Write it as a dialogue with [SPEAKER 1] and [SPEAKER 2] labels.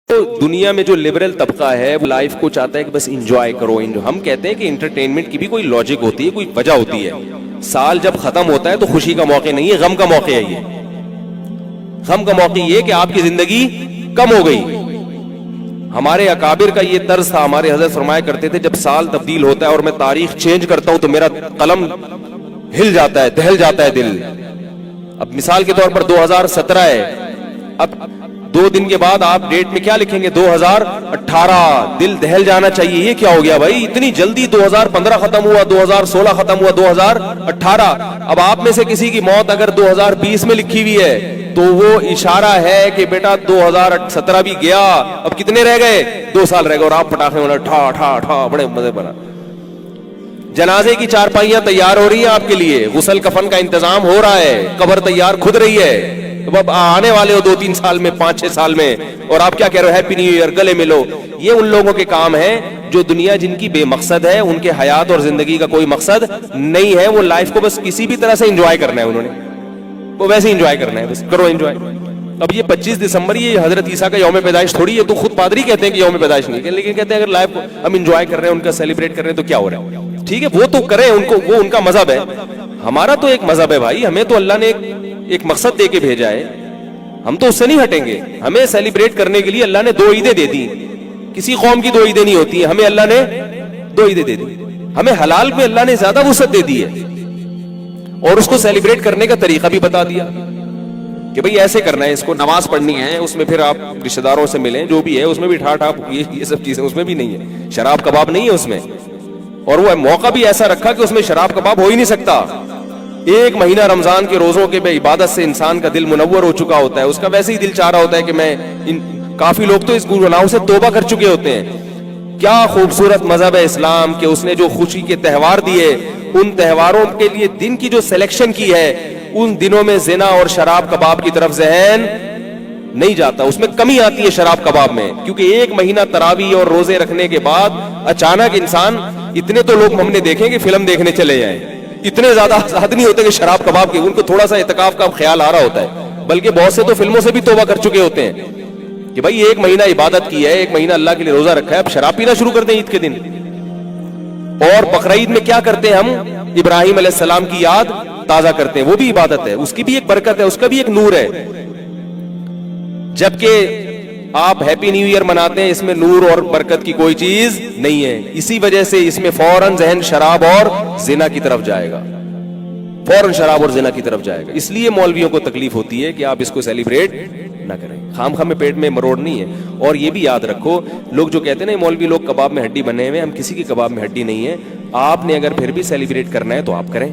[SPEAKER 1] تو دنیا میں جو لبرل طبقہ ہے وہ لائف کو چاہتا ہے کہ بس انجوائے کرو. ہم کہتے ہیں کہ انٹرٹینمنٹ کی بھی کوئی لاجک ہوتی ہے, کوئی وجہ ہوتی ہے. سال جب ختم ہوتا ہے تو خوشی کا موقع نہیں ہے, غم کا موقع ہے. یہ غم کا موقع یہ کہ آپ کی زندگی کم ہو گئی. ہمارے اکابر کا یہ طرز تھا, ہمارے حضرت فرمایا کرتے تھے جب سال تبدیل ہوتا ہے اور میں تاریخ چینج کرتا ہوں تو میرا قلم ہل جاتا ہے, دہل جاتا ہے دل. اب مثال کے طور پر 2017 ہے, اب 2 دن کے بعد آپ ڈیٹ میں کیا لکھیں گے؟ 2018. دل دہل جانا چاہیے. یہ کیا ہو گیا بھائی, اتنی جلدی 2015 ختم ہوا, 2016 ختم ہوا, 2018. اب آپ میں سے کسی کی موت اگر 2020 میں لکھی ہوئی ہے تو وہ اشارہ ہے کہ بیٹا 2017 بھی گیا, اب کتنے رہ گئے؟ 2 سال رہ گئے. اور آپ پٹاخے ہونا ٹھا ٹھا ٹھا, بڑے مزے بنا. جنازے کی چارپائیاں تیار ہو رہی ہیں آپ کے لیے, غسل کفن کا انتظام ہو رہا ہے, قبر تیار کھد رہی ہے. اب آنے والے ہو 2-3 سال میں, 5-6 سال میں, اور آپ کیا کہہ رہے ہو ہیپی نیو ایئر, گلے ملو. یہ ان لوگوں کے کام ہے جو دنیا جن کی بے مقصد ہے, ان کے حیات اور زندگی کا کوئی مقصد نہیں ہے. وہ لائف کو بس کسی بھی طرح سے انجوائے کرنا ہے, انہوں نے وہ ویسے انجوائے کرنا ہے, بس کرو انجوائے. اب یہ 25 دسمبر یہ حضرت عیسیٰ کا یوم پیدائش تھوڑی ہے. تو خود پادری کہتے ہیں کہ یوم پیدائش نہیں, لیکن کہتے ہیں اگر لائف کو ہم انجوائے کر رہے ہیں, ان کا سیلیبریٹ کر رہے ہیں تو کیا ہو رہا ہے؟ ٹھیک ہے, وہ تو کریں, ان کو وہ ان کا مذہب ہے. ہمارا تو ایک مذہب ہے بھائی, ہمیں تو اللہ نے ایک مقصد دے کے بھیجا ہے, ہم تو اس سے نہیں ہٹیں گے. ہمیں سیلیبریٹ کرنے کے لیے اللہ نے 2 عیدیں دے دی. کسی قوم کی 2 عیدیں نہیں ہوتی ہیں, ہمیں اللہ نے 2 عیدیں دے دی. ہمیں حلال میں اللہ نے زیادہ وسعت دے دی ہے, اور اس کو سیلیبریٹ کرنے کا طریقہ بھی بتا دیا کہ بھئی ایسے کرنا ہے, اس کو نماز پڑھنی ہے, اس میں پھر آپ رشتہ داروں سے ملیں, جو بھی ہے اس میں بھی ٹھا ٹھا, یہ سب چیزیں اس میں بھی نہیں ہے. شراب کباب نہیں ہے اس میں, اور وہ موقع بھی ایسا رکھا کہ اس میں شراب کباب ہو ہی نہیں سکتا. 1 مہینہ رمضان کے روزوں کے بے عبادت سے انسان کا دل منور ہو چکا ہوتا ہے, اس کا ویسے ہی دل چاہ رہا ہوتا ہے کہ میں کافی لوگ تو اس گناہوں سے توبہ کر چکے ہوتے ہیں. کیا خوبصورت مذہب ہے اسلام کہ اس نے جو خوشی کے تہوار دیے, ان تہواروں کے لیے دن کی جو سلیکشن کی ہے, ان دنوں میں زنا اور شراب کباب کی طرف ذہن نہیں جاتا. اس میں کمی آتی ہے شراب کباب میں, کیونکہ 1 مہینہ تراویح اور روزے رکھنے کے بعد اچانک انسان, اتنے تو لوگ ہم نے دیکھیں کہ فلم دیکھنے چلے جائیں, اتنے زیادہ آزاد نہیں ہوتے کہ شراب کباب کے, ان کو تھوڑا سا اعتکاف کا خیال آ رہا ہوتا ہے. بلکہ بہت سے تو فلموں سے بھی توبہ کر چکے ہوتے ہیں کہ بھائی 1 مہینہ عبادت کی ہے, 1 مہینہ اللہ کے لیے روزہ رکھا ہے, اب شراب پینا شروع کر دیں عید کے دن. اور بقرعید میں کیا کرتے ہیں ہم؟ ابراہیم علیہ السلام کی یاد تازہ کرتے ہیں, وہ بھی عبادت ہے, اس کی بھی ایک برکت ہے, اس کا بھی ایک نور ہے. جبکہ آپ ہیپی نیو ایئر مناتے ہیں, اس میں نور اور برکت کی کوئی چیز نہیں ہے. اسی وجہ سے اس میں فوراً ذہن شراب اور زنا کی طرف جائے گا, فوراً شراب اور زنا کی طرف جائے گا. اس لیے مولویوں کو تکلیف ہوتی ہے کہ آپ اس کو سیلیبریٹ نہ کریں. خام خام میں پیٹ میں مروڑ نہیں ہے. اور یہ بھی یاد رکھو, لوگ جو کہتے ہیں نا مولوی لوگ کباب میں ہڈی بنے ہوئے, ہم کسی کی کباب میں ہڈی نہیں ہے. آپ نے اگر پھر بھی سیلیبریٹ کرنا ہے تو آپ کریں.